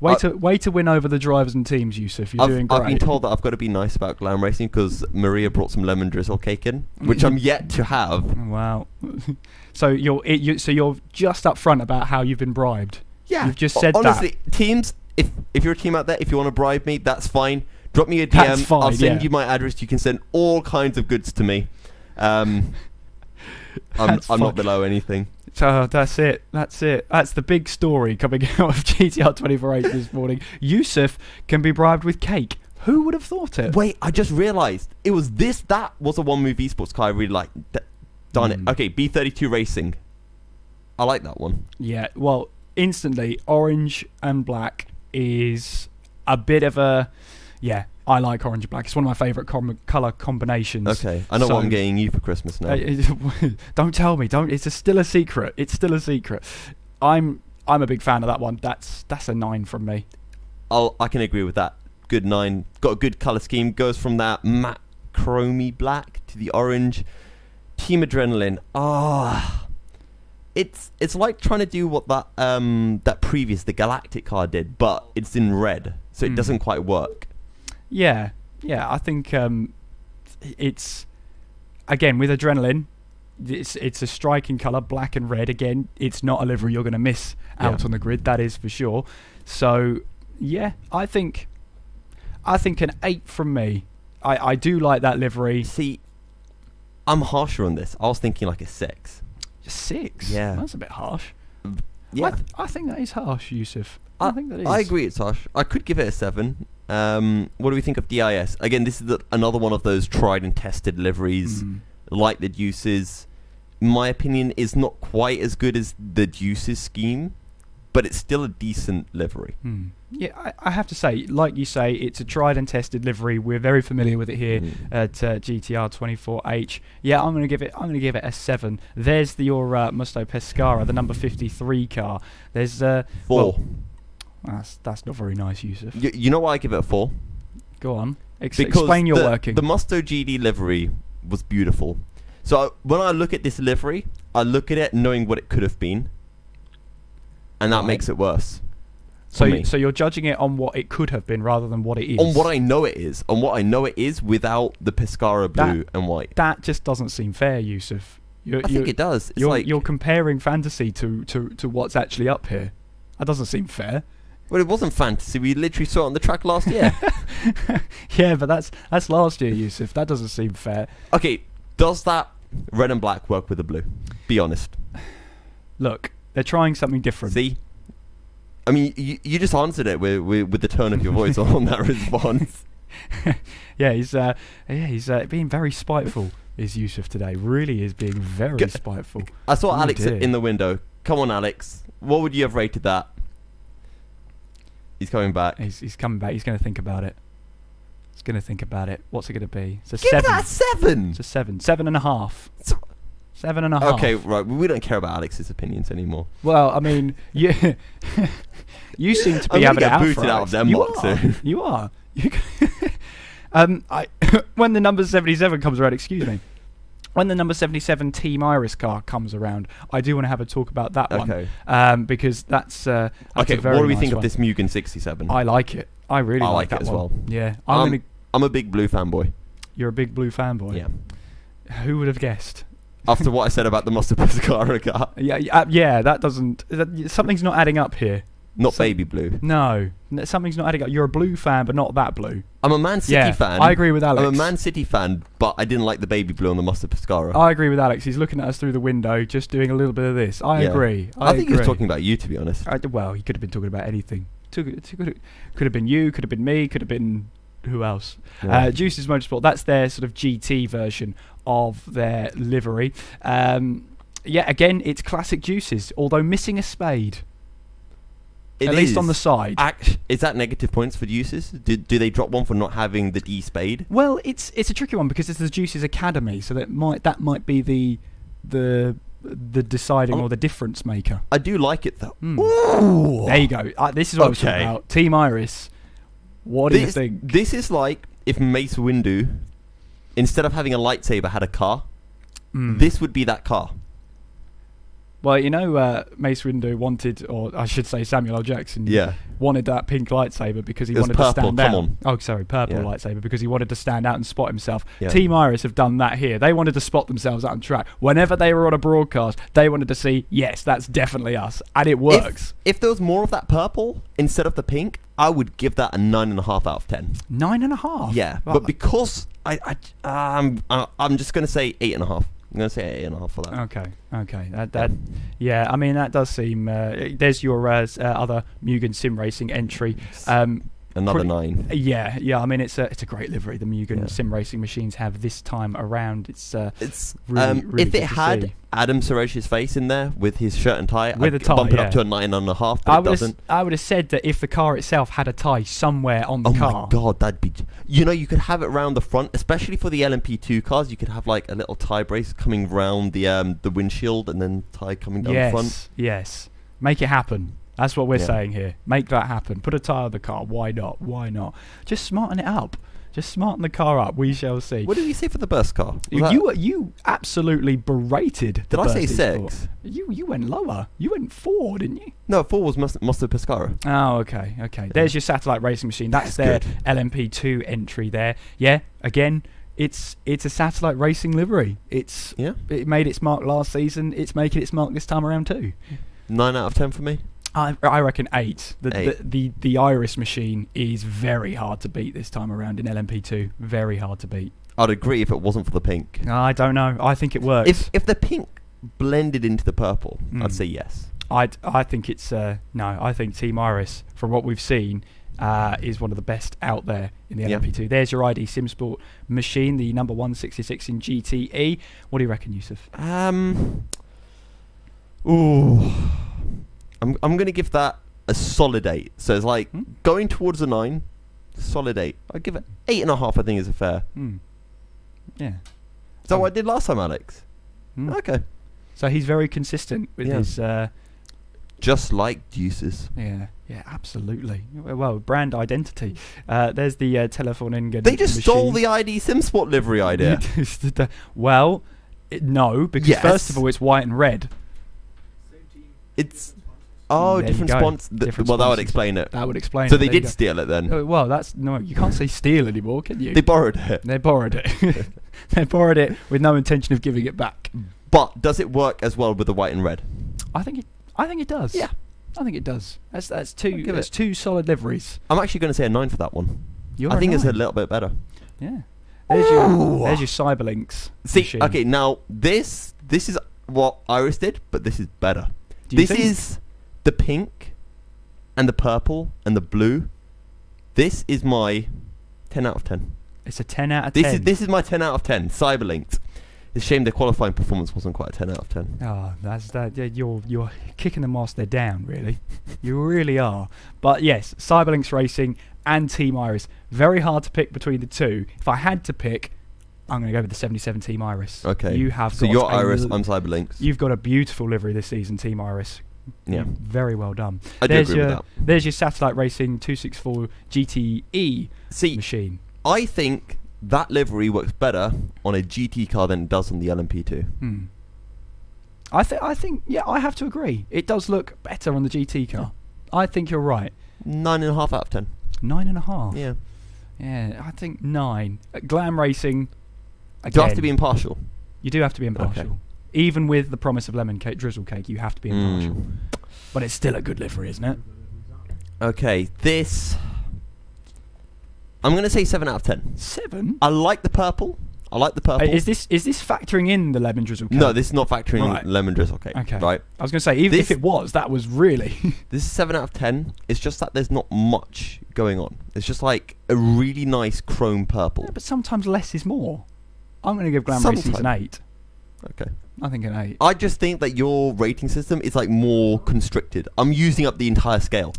way to win over the drivers and teams, Yusuf. You're doing great. I've been told that I've got to be nice about glam racing because Maria brought some lemon drizzle cake in, which I'm yet to have. Wow. So you're just up front about how you've been bribed. Yeah, you've just said honestly, teams, if you're a team out there, if you want to bribe me, that's fine. Drop me a DM. That's fine, I'll send you my address. You can send all kinds of goods to me. I'm not below anything. So that's it. That's the big story coming out of GTR24H this morning. Yusuf can be bribed with cake. Who would have thought it? Wait, I just realised it was this. That was a One Move Esports car I really liked. Darn it. Okay, B32 Racing. I like that one. Yeah. Well, instantly, orange and black is a bit of a... Yeah, I like orange and black. It's one of my favourite colour combinations. Okay, I know what I'm getting you for Christmas now. Don't tell me. Don't. It's still a secret. It's still a secret. I'm a big fan of that one. That's a 9 from me. I can agree with that. Good 9. Got a good colour scheme. Goes from that matte chromey black to the orange. Team Adrenaline. It's like trying to do what that previous the Galactic car did, but it's in red, so it doesn't quite work. Yeah. I think it's again with Adrenaline. It's a striking colour, black and red. Again, it's not a livery you're going to miss out on the grid. That is for sure. So yeah, I think an 8 from me. I do like that livery. See, I'm harsher on this. I was thinking like a 6. 6? Yeah. That's a bit harsh. Yeah. I think that is harsh, Yusuf. I think that is. I agree it's harsh. I could give it a 7. What do we think of DIS? Again, this is another one of those tried and tested liveries, like the Deuces. in my opinion, is not quite as good as the Juice's scheme, but it's still a decent livery. Yeah, I have to say, like you say, it's a tried and tested livery. We're very familiar with it here at GTR24H. Yeah, I'm gonna give it a 7. There's your Musto Pescara, the number 53 car. There's 4. Well, that's not very nice, Yusuf. You know why I give it a 4? Go on. Because Explain your working. The Musto GD livery was beautiful. So when I look at this livery, I look at it knowing what it could have been, and that makes it worse. So you're judging it on what it could have been rather than what it is. On what I know it is. On what I know it is without the Pescara blue and white. That just doesn't seem fair, Yusuf. I think it does. You're comparing fantasy to what's actually up here. That doesn't seem fair. Well, it wasn't fantasy. We literally saw it on the track last year. Yeah, but that's last year, Yusuf. That doesn't seem fair. Okay, does that red and black work with the blue? Be honest. Look, they're trying something different. See? I mean, you just answered it with the tone of your voice on that response. Yeah, he's being very spiteful, is Yusuf today. Really is being very spiteful. I saw Alex dear. in the window. Come on, Alex. What would you have rated that? He's coming back. He's coming back. He's going to think about it. He's going to think about it. What's it going to be? It's a Give 7. that a 7! It's a 7. 7.5. 7.5. Okay, right. We don't care about Alex's opinions anymore. Well, I mean, you seem to be I'm having it gonna get out booted for out Alex. of Denmark soon. You are. When the number 77 comes around, excuse me. When the number 77 Team Iris car comes around, I do want to have a talk about that one. Because that's okay. What do we nice think one. of this Mugen 67? I like it. I really like that it as one. well. Yeah, I'm a big blue fanboy. You're a big blue fanboy. Yeah. Who would have guessed? After what I said about the Musto Pescara car. Yeah. That doesn't. Something's not adding up here. Not baby blue. No, something's not adding up. You're a blue fan, but not that blue. I'm a Man City fan. I agree with Alex. I'm a Man City fan, but I didn't like the baby blue on the Musto Pescara. I agree with Alex. He's looking at us through the window, just doing a little bit of this. I agree. I think he was talking about you, to be honest. Well, he could have been talking about anything. Could have been you, could have been me, could have been who else? Yeah. Juice's Motorsport, that's their sort of GT version of their livery. Again, it's classic Juice's, although missing a spade. At least on the side. Is that negative points for Juices? Do they drop one for not having the D spade? Well, it's a tricky one because it's the Juices Academy, so that might be the deciding or the difference maker. I do like it though. Ooh. There you go. This is what I was talking about. Team Iris. What do you think? This is like if Mace Windu, instead of having a lightsaber, had a car. This would be that car. Well, Mace Windu wanted, or I should say Samuel L. Jackson, wanted that pink lightsaber because he wanted to stand out. Oh, sorry, purple lightsaber because he wanted to stand out and spot himself. Yeah. Team Iris have done that here. They wanted to spot themselves out on track. Whenever they were on a broadcast, they wanted to see, yes, that's definitely us, and it works. If there was more of that purple instead of the pink, I would give that a 9.5 out of 10. 9.5? Yeah, but because I'm just going to say 8.5. I'm going to say 8.5 for that. Okay. Yeah, I mean, that does seem... there's your other Mugen Sim Racing entry. Another 9. Yeah. I mean, it's a great livery the Mugen Sim Racing machines have this time around. It's really if good it to had see. Adam Sarosh's face in there with his shirt and tie, With I'd a tie, bump it up to a 9.5, but it doesn't. I would have said that if the car itself had a tie somewhere on the car. Oh my god, that'd be... you could have it around the front, especially for the LMP2 cars. You could have like a little tie brace coming round the windshield and then tie coming down the front. Yes. Make it happen. That's what we're saying here. Make that happen. Put a tyre on the car. Why not? Just smarten it up. Just smarten the car up. We shall see. What did you say for the burst car? You absolutely berated. Did I say 6? You went lower. You went 4, didn't you? No, 4 was Musto Pescara. Oh, okay. There's your satellite racing machine. That's their good. LMP2 entry there. Yeah. Again, it's a satellite racing livery. It made its mark last season. It's making its mark this time around too. 9 out of 10 for me. I reckon 8. The Iris machine is very hard to beat this time around in LMP2. Very hard to beat. I'd agree if it wasn't for the pink. I don't know. I think it works. If the pink blended into the purple, I'd say yes. I think it's no. I think Team Iris, from what we've seen, is one of the best out there in the Yeah. LMP2. There's your ID SimSport machine, the number 166 in GTE. What do you reckon, Yusuf? Ooh, I'm gonna give that a solid 8. So it's like going towards a 9, solid 8. I'd give it 8.5. I think is a fair. Yeah. Is that what I did last time, Alex? Okay. So he's very consistent with his. Just like Deuces. Yeah, absolutely. Well, brand identity. There's the Telefoningen. They just machine. stole the ID SimSport livery idea. Well, no, because Yes. first of all, it's white and red. It's There you different go. sponsors. Different Well, that would sponsors. explain it. That would explain. So it. they There you did go. steal it then. Well, that's no. You can't say steal anymore, can you? They borrowed it. They borrowed it. They borrowed it with no intention of giving it back. But does it work as well with the white and red? I think it does. Yeah. I think it does. That's I'll two. give That's it. two solid liveries. I'm actually going to say a 9 for that one. You're I think it's a 9. little bit better. Yeah. There's your Cyberlinks. See, machine. okay, now this is what Iris did, but this is better. Do you This think? is the pink and the purple and the blue. This is my 10 out of 10. It's a 10 out of 10. This is my 10 out of 10. Cyberlinked. It's a shame their qualifying performance wasn't quite a 10 out of 10. Oh, that's that. Yeah, you're kicking them whilst they're down, really. You really are. But yes, Cyberlinks Racing and Team Iris. Very hard to pick between the two. If I had to pick, I'm going to go with the 77 Team Iris. Okay. You have. So got you're a Iris, I'm Cyberlinks. You've got a beautiful livery this season, Team Iris. Yeah. Very well done. I do there's agree your, with that. There's your Satellite Racing 264 GTE See, machine. I think that livery works better on a GT car than it does on the LMP2. I think, yeah, I have to agree. It does look better on the GT car. I think you're right. 9.5 out of 10. 9.5. Yeah. Yeah, I think 9. Glam Racing. Again, Do I have to be impartial? You do have to be impartial. Okay. Even with the promise of lemon cake, drizzle cake, you have to be impartial. But it's still a good livery, isn't it? Okay, this... I'm going to say 7 out of 10. 7. I like the purple. Is this factoring in the lemon drizzle cake? No, this is not factoring Right. lemon drizzle cake. Okay. Right? I was going to say, even This- if it was, that was really... This is 7 out of 10. It's just that there's not much going on. It's just like a really nice chrome purple. Yeah, but sometimes less is more. I'm going to give Glam Racing an 8. Okay. I think an 8. I just think that your rating system is like more constricted. I'm using up the entire scale.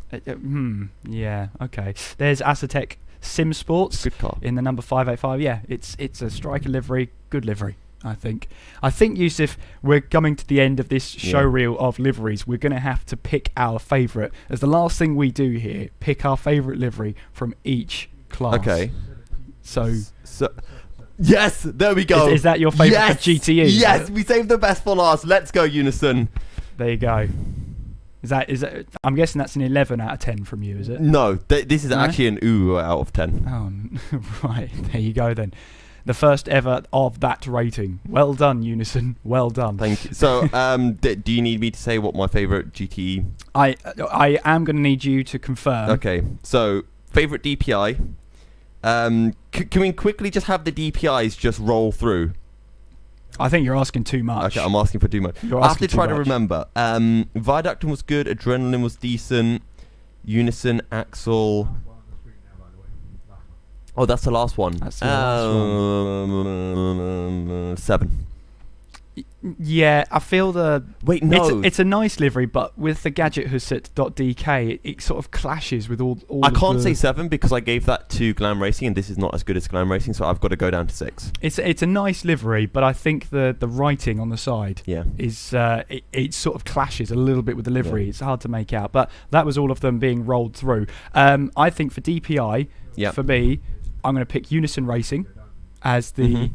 Yeah, okay. There's Asetek Sim Sports Good car. in the number 585. Yeah, it's a striker livery, good livery, I think. I think, Yusuf, we're coming to the end of this show reel of liveries. We're going to have to pick our favourite. As the last thing we do here, pick our favourite livery from each class. Okay. So yes, there we go. Is that your favourite for GTE? Yes, we saved the best for last. Let's go, Unison. There you go. Is that? I'm guessing that's an 11 out of 10 from you, is it? No, this is No? actually an ooh out of 10. Oh, right. There you go then. The first ever of that rating. Well done, Unison. Well done. Thank you. So, do you need me to say what my favourite GTE? I am going to need you to confirm. Okay, so favourite DPI. Can we quickly just have the DPIs just roll through? I think you're asking too much. Okay, I'm asking for too much. You're I have to asking too try to much. remember. Viaductum was good. Adrenaline was decent. Unison, Axel. Oh, that's the last one. That's the last one. 7. Yeah, I feel Wait, no. It's a nice livery, but with the gadgethusit.dk, it sort of clashes with all I of can't the- say 7 because I gave that to Glam Racing, and this is not as good as Glam Racing, so I've got to go down to 6. It's a nice livery, but I think the writing on the side Yeah. is it sort of clashes a little bit with the livery. Yeah. It's hard to make out, but that was all of them being rolled through. I think for DPI, Yep. for me, I'm going to pick Unison Racing as the Mhm.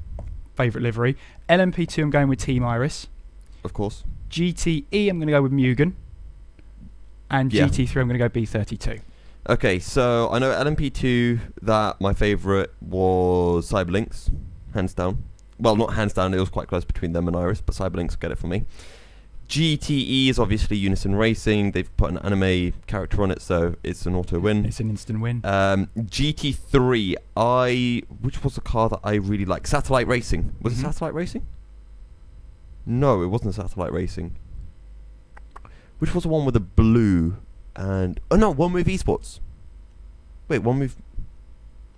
favourite livery. LMP2, I'm going with Team Iris. Of course. GTE, I'm going to go with Mugen. And Yeah. GT3, I'm going to go B32. Okay, so I know LMP2 that my favourite was Cyberlinks, hands down. Well, not hands down, it was quite close between them and Iris, but Cyberlinks get it for me. GTE is obviously Unison Racing. They've put an anime character on it, so it's an auto win. It's an instant win. GT3, which was the car that I really like? Satellite Racing. Was it Satellite Racing? No, it wasn't Satellite Racing. Which was the one with the blue and... Oh no, one with esports. Wait, one move.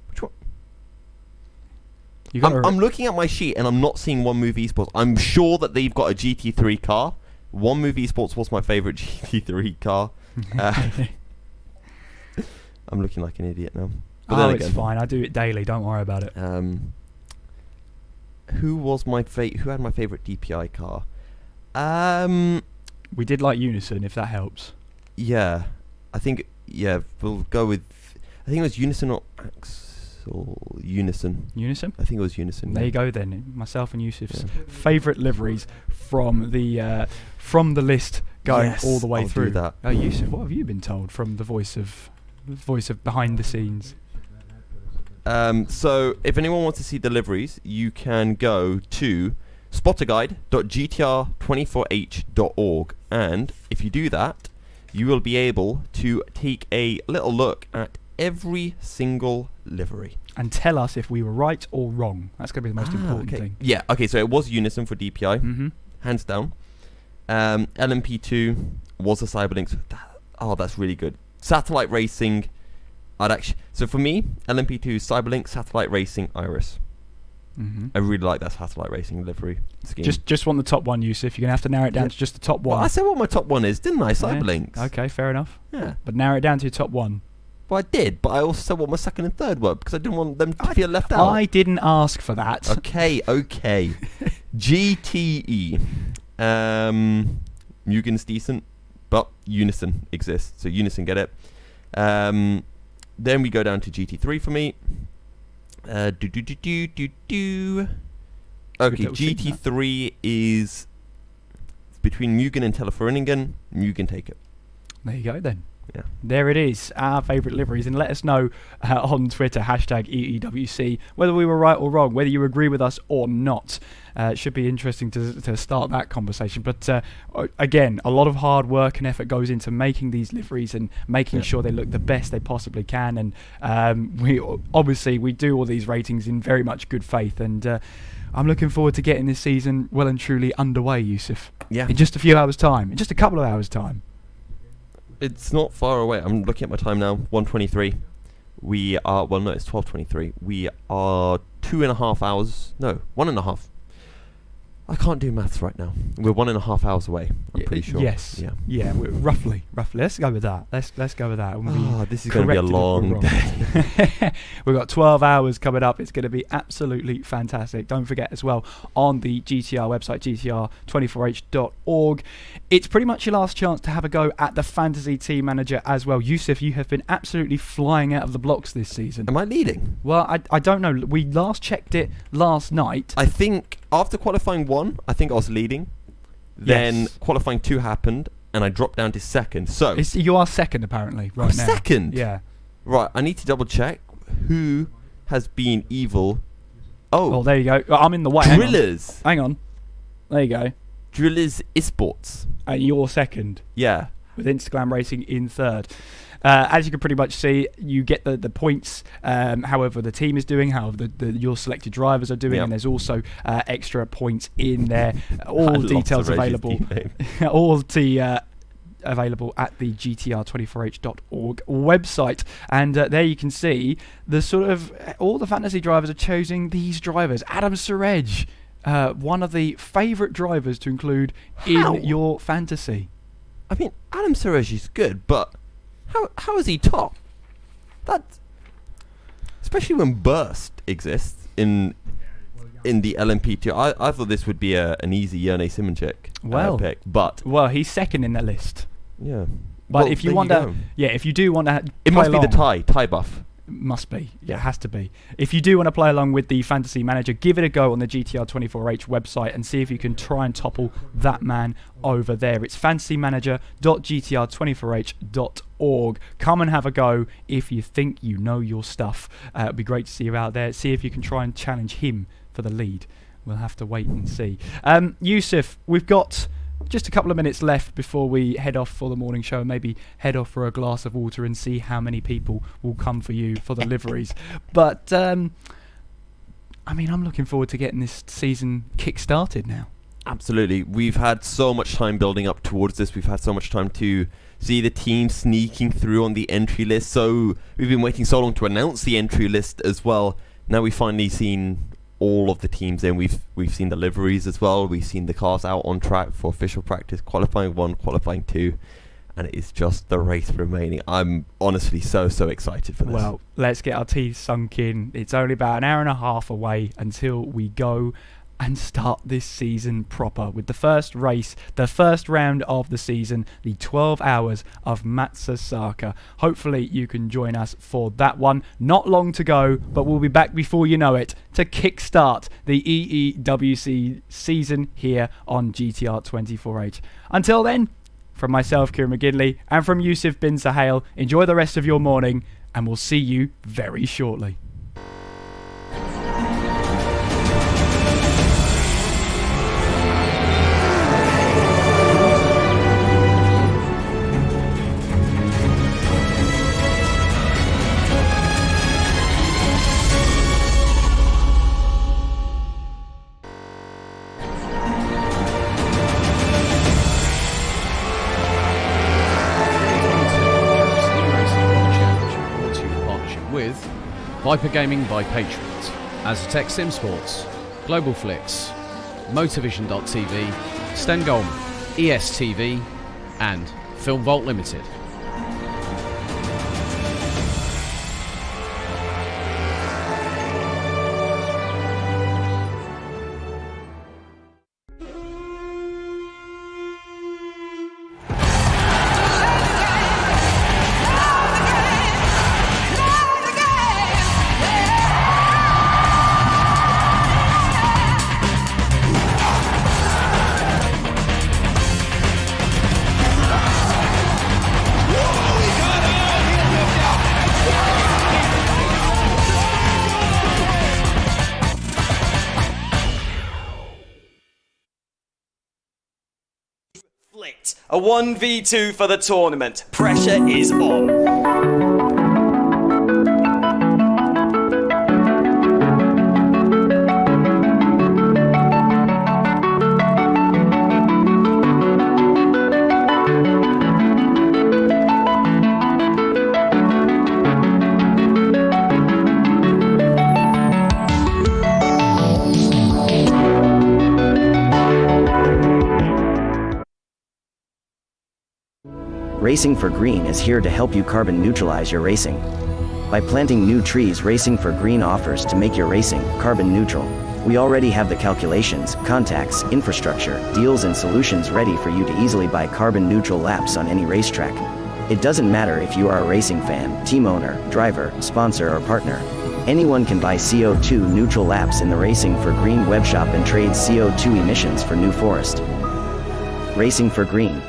Which one? You got I'm looking at my sheet and I'm not seeing One Move Esports. I'm sure that they've got a GT3 car. One Move Esports was my favorite GT3 car. I'm looking like an idiot now. But then it's fine. I do it daily. Don't worry about it. Who was my Who had my favorite DPI car? We did like Unison, if that helps. Yeah, I think. Yeah, we'll go with. I think it was Unison or Axel. Unison. Unison? I think it was Unison. There you go then. Myself and Yusuf's favourite liveries from the list going all the way I'll through. do that. Oh, Yusuf, what have you been told from the voice of behind the scenes? So if anyone wants to see the liveries, you can go to spotterguide.gtr24h.org, and if you do that, you will be able to take a little look at every single livery and tell us if we were right or wrong. That's going to be the most important thing. Yeah, okay, so it was Unison for DPI, hands down. LMP2 was a Cyberlinks. That's really good. Satellite Racing, so for me, LMP2, Cyberlink, Satellite Racing, Iris. I really like that Satellite Racing livery scheme. Just want the top one, Yusuf. You're going to have to narrow it down to just the top one. Well, I said what my top one is, didn't I? Cyberlinks. Yeah. Okay, fair enough. Yeah. But narrow it down to your top one. Well, I did, but I also said what my second and third were because I didn't want them to feel left out. I didn't ask for that. Okay. GTE. Mugen's decent, but Unison exists, so Unison get it. Then we go down to GT3 for me. Okay, GT3 is between Mugen and Teleforeningen. Mugen take it. There you go then. Yeah. There it is, our favourite liveries, and let us know on Twitter, hashtag EEWC, whether we were right or wrong, whether you agree with us or not. It should be interesting to start that conversation. But again, a lot of hard work and effort goes into making these liveries and making sure they look the best they possibly can. And we do all these ratings in very much good faith. And I'm looking forward to getting this season well and truly underway, Yusuf. Yeah. In just a few hours' time, in just a couple of hours' time. It's not far away. I'm looking at my time now. 1:23. We are. Well, no, it's 12:23. We are 2.5 hours. No, 1.5. I can't do maths right now. We're 1.5 hours away. I'm pretty sure. Yes. Yeah. Roughly. Let's go with that. Let's go with that. This is going to be a long day. We've got 12 hours coming up. It's going to be absolutely fantastic. Don't forget as well, on the GTR website, GTR24H.org, it's pretty much your last chance to have a go at the Fantasy Team Manager as well. Yusuf, you have been absolutely flying out of the blocks this season. Am I leading? Well, I don't know. We last checked it last night. I think after qualifying 1, I think I was leading. Then qualifying 2 happened, and I dropped down to second. So you are second apparently right I'm now. Second. Yeah. Right. I need to double check who has been evil. Oh. Well, there you go. I'm in the way. Drillers. Hang on. There you go. Drillers Esports. You're second. Yeah. With Instagram Racing in third. As you can pretty much see, you get the points, however the team is doing, however your selected drivers are doing, and there's also extra points in there. All details available. Available at the GTR24H.org website, and there you can see the sort of all the fantasy drivers are choosing these drivers. Adam Surej, one of the favourite drivers to include in your fantasy. I mean, Adam Surej is good, but how is he top? That, especially when Burst exists in the LMP2. I thought this would be an easy Yerne Simonchik pick, but he's second in that list. Yeah, but if you want to, if you do want to, it must be the tie buff. Must be. Yeah, it has to be. If you do want to play along with the Fantasy Manager, give it a go on the GTR24H website and see if you can try and topple that man over there. It's fantasymanager.gtr24h.org. Come and have a go if you think you know your stuff. It'd be great to see you out there. See if you can try and challenge him for the lead. We'll have to wait and see. Yusuf, we've got just a couple of minutes left before we head off for the morning show, and maybe head off for a glass of water and see how many people will come for you for the liveries. But I mean, I'm looking forward to getting this season kick-started now. Absolutely. We've had so much time building up towards this. We've had so much time to see the team sneaking through on the entry list. So we've been waiting so long to announce the entry list as well. Now we've finally seen all of the teams in. We've seen the liveries as well. We've seen the cars out on track for official practice, qualifying 1, qualifying 2. And it is just the race remaining. I'm honestly so excited for this. Well, let's get our teeth sunk in. It's only about an hour and a half away until we go and start this season proper with the first race, the first round of the season, the 12 hours of Matsusaka. Hopefully you can join us for that one. Not long to go, but we'll be back before you know it to kickstart the EEWC season here on GTR24H. Until then, from myself, Kieran McGinley, and from Yusuf bin Sahel, enjoy the rest of your morning, and we'll see you very shortly. With Viper Gaming by Patriots, Aztec Sim Sports, Global Flix, Motorvision.tv, Stengolm, ESTV, and Film Vault Limited. Flicked. A 1v2 for the tournament. Pressure is on. Racing for Green is here to help you carbon neutralize your racing. By planting new trees, Racing for Green offers to make your racing carbon neutral. We already have the calculations, contacts, infrastructure, deals and solutions ready for you to easily buy carbon neutral laps on any racetrack. It doesn't matter if you are a racing fan, team owner, driver, sponsor or partner. Anyone can buy CO2 neutral laps in the Racing for Green webshop and trade CO2 emissions for New Forest. Racing for Green.